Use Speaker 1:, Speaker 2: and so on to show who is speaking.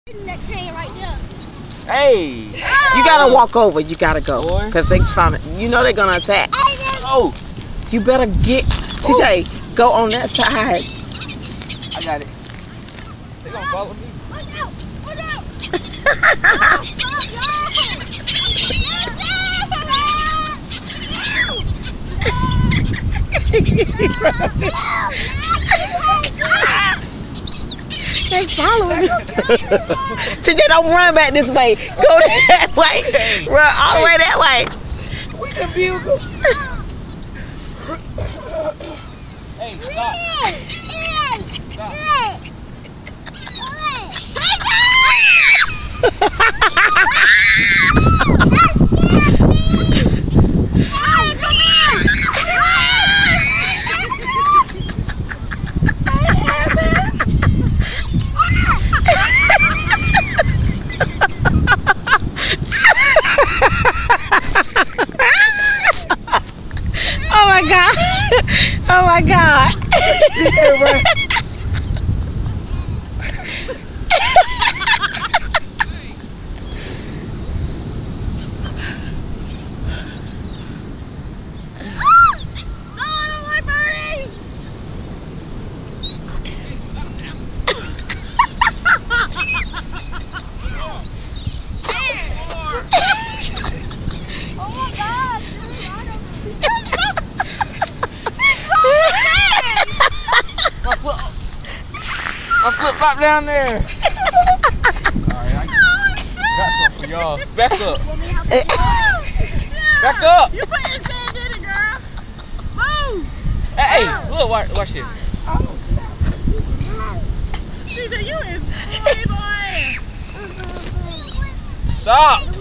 Speaker 1: That can right there.
Speaker 2: Hey!
Speaker 3: You gotta walk over. You gotta go.
Speaker 2: Boy.
Speaker 3: Cause they found it. You know they're gonna attack.
Speaker 2: Oh!
Speaker 3: You better get TJ. Go on that side.
Speaker 2: I got it. They gonna follow me.
Speaker 1: Watch out! Watch out!
Speaker 3: They following me. TJ, don't run back this way. Go that way. Run all the way that way.
Speaker 2: We confused them. Hey, stop. Stop.
Speaker 3: Oh my god. Oh my god.
Speaker 2: My flip flop down there. Alright, I got something for y'all. Back up. Back up.
Speaker 1: You put your sand in it, girl. Move.
Speaker 2: Hey, look, watch this.
Speaker 1: See that you is boy.
Speaker 2: Stop.